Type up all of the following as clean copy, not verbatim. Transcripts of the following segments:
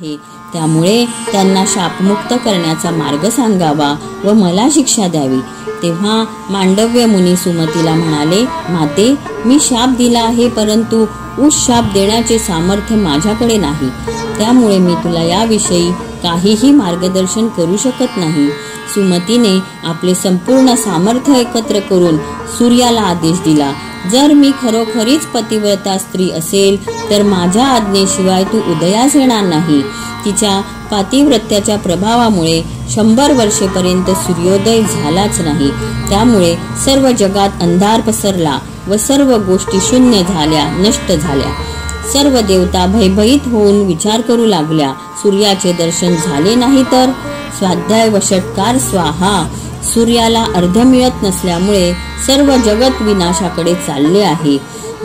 आहे, त्यामुळे त्यांना शापमुक्त करण्याचा मार्ग सांगावा व मला शिक्षा द्यावी. तेव्हा मांडव्य मुनी सुमतीला म्हणाले, माते, मी शाप दिला आहे, परंतु उस शाप देण्याचे सामर्थ्य माझ्याकडे नाही, त्यामुळे मी तुला याविषयी काहीही मार्गदर्शन करू शकत नाही. सुमतीने आपले संपूर्ण सामर्थ्य एकत्र करून सूर्याला आदेश दिला, जर मी खरोखरीच पतिव्रता स्त्री असेल तर माझ्या आज्ञेशिवाय तू उदयास येणार नाही. तिच्या पातिव्रत्याच्या प्रभावामुळे 100 वर्षेपर्यंत सूर्योदय झालाच नाही. त्यामुळे सर्व जगात अंधार पसरला व सर्व गोष्टी शून्य झाल्या, नष्ट झाल्या. सर्व देवता भयभीत होऊन विचार करू लागल्या, सूर्याचे दर्शन झाले नाही तर? स्वाध्याय व षटकार स्वाहा. सूर्याला अर्ध मिळत नसल्यामुळे सर्व जगत विनाशाकडे चालले आहे.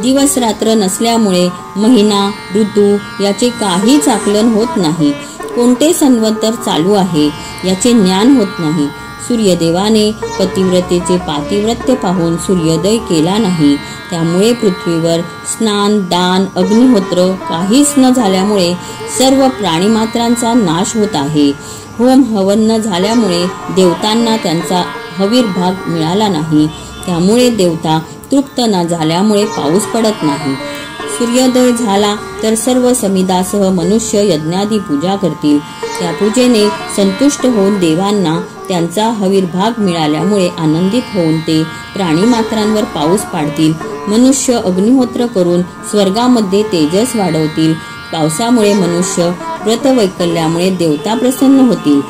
दिवस रात्र नसल्यामुळे महिना ऋतू याचे काहीच आकलन होत नाही. कोणते संवत्सर चालू आहे याचे ज्ञान होत नाही. सूर्यदेवाने पतिव्रतेचे पातिव्रत्य पाहून सूर्योदय केला नाही. त्यामुळे पृथ्वीवर स्नान, दान, अग्निहोत्र काहीच न झाल्यामुळे सर्व प्राणीमात्रांचा नाश होत आहे. होम हवन न झाल्यामुळे देवतांना त्यांचा हवीर भाग मिळाला नाही. त्यामुळे देवता तृप्त न झाल्यामुळे पाऊस पडत नाही. सूर्योदय झाला तर सर्व समिदासह मनुष्य यज्ञादी पूजा करतील. त्या पूजेने संतुष्ट होऊन देवांना त्यांचा हवीर भाग मिळाल्यामुळे आनंदित होऊन ते प्राणीमात्रांवर पाऊस पाडतील. मनुष्य अग्निहोत्र करून स्वर्गामध्ये तेजस वाढवतील. पावसामुळे मनुष्य व्रतवैकल्यामुळे देवता प्रसन्न होतील.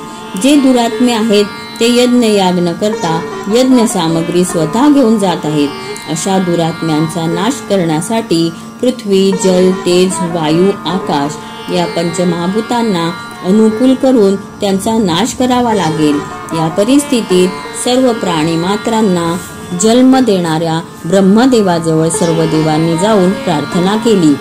जे दुरात्मे आहेत ते यज्ञ याग न करता यज्ञ सामग्री स्वतः घेऊन जात आहेत. अशा दुरात्म्यांचा नाश करण्यासाठी पृथ्वी, जल, तेज, वायू, आकाश या पंचमहाभूतांना अनुकूल करून त्यांचा नाश करावा लागेल. या परिस्थितीत सर्व प्राणी मात्रांना जन्म देणाऱ्या ब्रह्मदेवाजवळ सर्व देवांनी जाऊन प्रार्थना केली.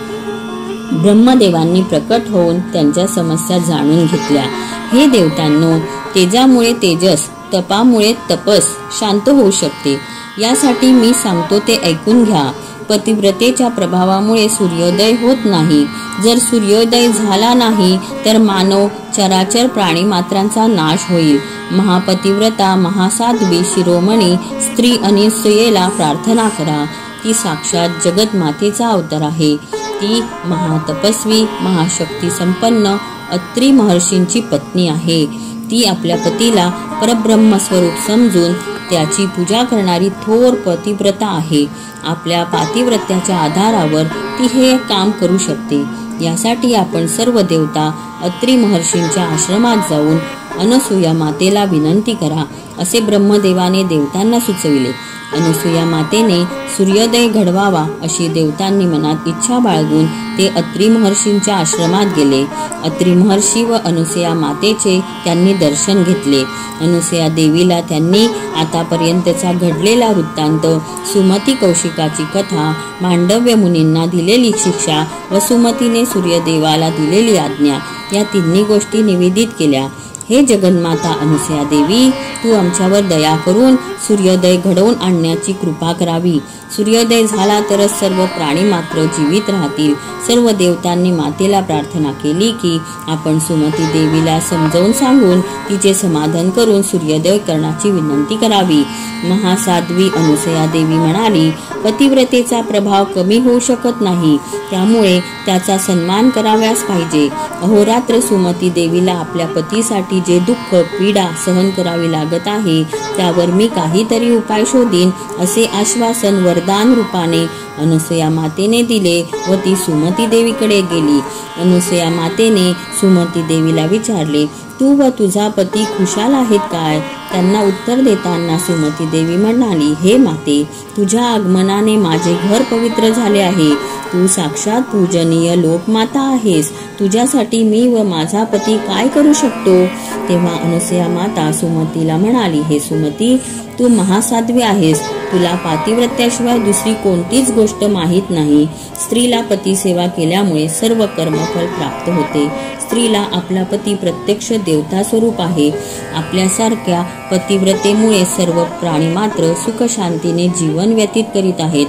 ब्रह्मदेवांनी प्रकट होऊन त्यांच्या समस्या जाणून घेतल्या. हे देवतांनो, तेजामुळे तेजस, तपामुळे तपस शांत होऊ शकते. यासाठी मी सांगतो ते ऐकून घ्या. पतिव्रतेच्या प्रभावामुळे सूर्योदय होत नाही. जर सूर्योदय झाला नाही तर मानव चराचर प्राणी मात्रांचा नाश होईल. महापतिव्रता, महासाध्वी, शिरोमणी स्त्री अनसूयेला प्रार्थना करा. ती साक्षात जगत मातेचा अवतार आहे. ती महातपस्वी, महाशक्ती संपन्न अत्री महर्षींची पत्नी आहे. ती आपल्या पतीला परब्रह्म स्वरूप समजून त्याची पूजा करणारी थोर पतिव्रता आहे. आपल्या पातिव्रत्याच्या आधारावर ती हे काम करू शकते. यासाठी आपण सर्व देवता अत्री महर्षींच्या आश्रमात जाऊन अनसूया मातेला विनंती करा, असे ब्रह्मदेवाने देवतांना सुचविले. अनसूया मातेने सूर्योदय घडवावा अशी देवतांनी मनात इच्छा बाळगून ते अत्री महर्षींच्या आश्रमात गेले. अत्री महर्षी व अनसूया मातेचे त्यांनी दर्शन घेतले. अनसूया देवीला त्यांनी आतापर्यंतचा घडलेला वृत्तांत, सुमती कौशिकाची कथा, मांडव्य मुनींना दिलेली शिक्षा व सुमतीने सूर्यदेवाला दिलेली आज्ञा या तिन्ही गोष्टी निवेदित केल्या. हे जगन्माता अनसूया देवी, तू आमच्यावर दया करून सूर्योदय घडवून आणण्याची कृपा करावी. सूर्योदय झाला तरच सर्व प्राणी मात्र जीवित राहतील. सर्व देवतांनी मातेला प्रार्थना केली की आपण सुमती देवीला समजावून सांगून तिचे समाधान करून सूर्योदय करण्याची विनंती करावी. महासाध्वी अनसूया देवी म्हणाली, पतिव्रतेचा प्रभाव कमी होऊ शकत नाही, त्यामुळे त्याचा सन्मान कराव्यास पाहिजे. अहोरात्र सुमती देवीला आपल्या पतीसाठी जे दुःख, पीडा सहन करावी लागत आहे त्यावर मी काहीतरी उपाय शोधीन, असे आश्वासन वरदान रूपाने अनसूया मातेने दिले व ती सुमती देवीकडे गेली. अनसूया मातेने सुमती देवीला विचारले, तू व तुझा पती खुशाल आहेत काय? त्यांना उत्तर देताना सुमती देवी म्हणाली, हे माते, तुझ्या आगमनाने माझे घर पवित्र झाले आहे. तू साक्षात पूजनीय लोकमाता आहेस. तुझ्यासाठी मी व माझा पती काय करू शकतो? तेव्हा अनसूया माता सुमतीला म्हणाली, हे सुमती, तू महासाध्वी आहेस. तुला पातिव्रत्याशिवाय दुसरी कोणतीच गोष्ट माहीत नाही. स्त्रीला पती सेवा केल्यामुळे सर्व कर्मफल प्राप्त होते. स्त्रीला आपला पती प्रत्यक्ष देवता स्वरूप आहे. आपल्यासारख्या पतिव्रतेमुळे सर्व प्राणी मात्र सुख शांतीने जीवन व्यतीत करीत आहेत.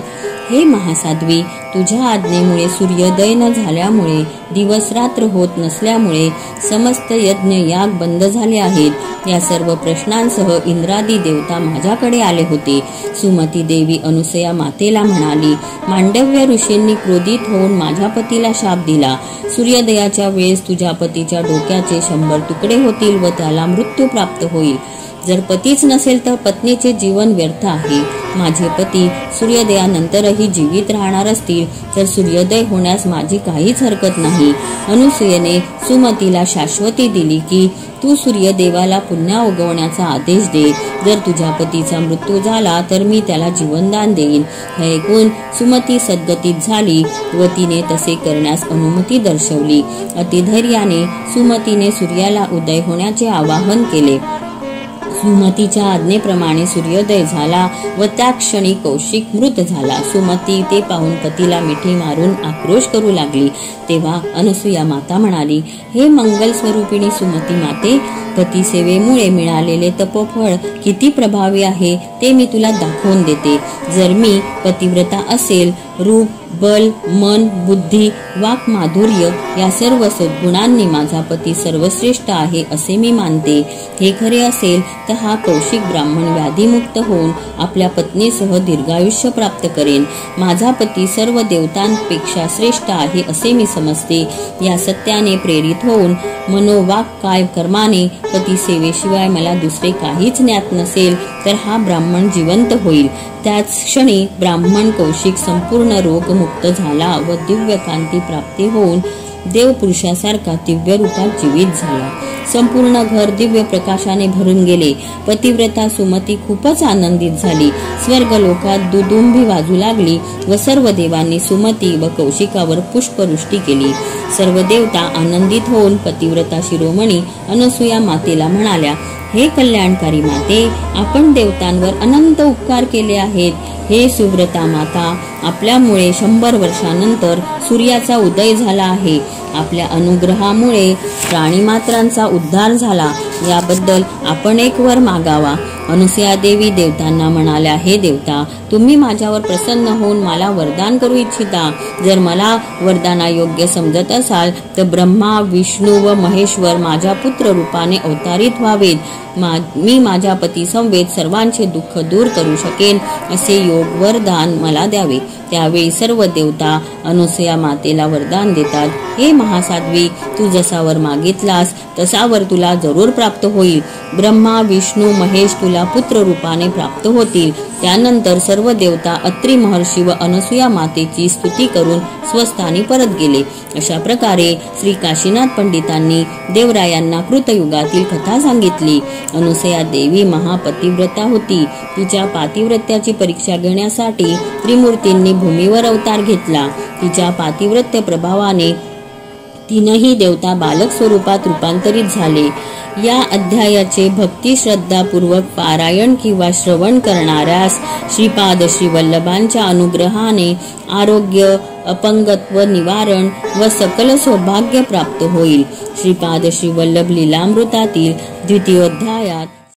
हे महासाध्वी, तुझ्या आज्ञेमुळे सूर्योदय न झाल्यामुळे, दिवस रात्र होत नसल्यामुळे समस्त यज्ञ याग बंद झाले आहेत. या सर्व प्रश्नांसह इंद्रादी देवता माझ्याकडे आले होते. सुमती देवी अनुसया मातेला म्हणाली, मांडव्य ऋषींनी क्रोधित होऊन माझ्या पतीला शाप दिला. सूर्योदयाच्या वेळेस तुझ्या पतीच्या डोक्याचे 100 तुकडे होतील व त्याला मृत्यू प्राप्त होईल. जर पतीच नसेल तर पत्नीचे जीवन व्यर्थ आहे. माझे पती सूर्योदयानंतरही जीवित राहणार असतील तर सूर्योदय होण्यास माझी काहीच हरकत नाही. अनुसूयेने सुमतीला शाश्वती दिली की तू सूर्यदेवाला पुन्हा उगवण्याचा आदेश दे. जर तुझ्या पतीचा मृत्यू झाला तर मी त्याला जीवनदान देईन. हे ऐकून सुमती सद्गतीत झाली व तिने तसे करण्यास अनुमती दर्शवली. अतिधैर्याने सुमतीने सूर्याला उदय होण्याचे आवाहन केले. सुमतीच्या आज्ञेप्रमाणे सूर्योदय झाला व त्या क्षणी कौशिक मृत झाला. सुमती ते पाहून पतीला मिठी मारून आक्रोश करू लागली. तेव्हा अनुसूया माता म्हणाली, हे मंगल स्वरूपिणी सुमती माते, पतिसेवेमुळे मिळालेले तपोफळ किती प्रभावी आहे ते मी तुला दाखवून देते. जर मी पतिव्रता असेल, रूप, बल, मन, बुद्धी, वाक, माधुर्य या सर्व सद्गुणांनी माझा पती सर्वश्रेष्ठ आहे असे मी मानते. हे खरे असेल तर हा कौशिक ब्राह्मण व्याधीमुक्त होऊन आपल्या पत्नीसह दीर्घायुष्य प्राप्त करेन. माझा पती सर्व देवतांपेक्षा श्रेष्ठ आहे असे मी समजते. या सत्याने प्रेरित होऊन मनोवाक काय कर्माने पती सेवेशिवाय मला दुसरे काहीच ज्ञात नसेल तर हा ब्राह्मण जिवंत होईल. त्याच क्षणी ब्राह्मण कौशिक संपूर्ण रोगमुक्त झाला व दिव्य कांती प्राप्ती होऊन देवपुरुषासारखा दिव्य रूपात जीवित झाला. संपूर्ण घर दिव्य प्रकाशाने भरून गेले. पतिव्रता सुमती खूपच आनंदित झाली. स्वर्गलोकात दुदुंभी वाजू लागली व सर्व देवांनी सुमती व कौशिकावर पुष्पवृष्टी केली. सर्व देवता आनंदित होऊन पतिव्रता शिरोमणी अनुसूया मातेला म्हणाल्या, हे कल्याणकारी माते, आपण देवतांवर अनंत उपकार केले आहेत. हे सुव्रता माता, आपल्यामुळे 100 वर्षानंतर सूर्याचा उदय झाला आहे. आपल्या अनुग्रहामुळे प्राणीमात्रांचा उद्धार झाला. याबद्दल आपण एक वर मागावा. अनुसूया देवी देवतांना म्हणाल्या, हे देवता, तुम्ही माझ्यावर प्रसन्न होऊन मला वरदान करू इच्छिता. जर मला वरदानायोग्य समजत असाल तर ब्रह्मा, विष्णू व महेश्वर माझ्या पुत्र रूपाने अवतारित व्हावेत. मी माझ्या पती समवेत सर्वांचे दुःख दूर करू शकेन असे योग वरदान मला द्यावे. त्यावेळी सर्व देवता अनुसूया मातेला वरदान देतात, हे महासाध्वी, तू जसा वर मागितलास तसा वर तुला जरूर प्राप्त होईल. ब्रह्मा, विष्णू, महेश तुला पुत्र रूपाने प्राप्त होतील. त्यानंतर सर्व देवता अत्री महर्षी व अनुसूया मातेची स्तुती करून स्वस्थानी परत गेले. अशा प्रकारे श्री काशीनाथ पंडितांनी देवरायांना कृतयुगातील कथा सांगितली. अनुसूया देवी महापतिव्रता होती. तिच्या पातिव्रत्याची परीक्षा घेण्यासाठी त्रिमूर्तींनी भूमीवर अवतार घेतला. तिच्या पातिव्रत्य प्रभावाने तीनही देवता बालक स्वरूपात रूपांतरित झाले. या अध्यायाचे भक्ती श्रद्धापूर्वक पारायण किंवा श्रवण करणाऱ्यास श्रीपाद श्री वल्लभांच्या अनुग्रहाने आरोग्य, अपंगत्व निवारण व सकल सौभाग्य प्राप्त होईल. श्रीपाद श्री वल्लभ लीलामृतातील 2य अध्यायात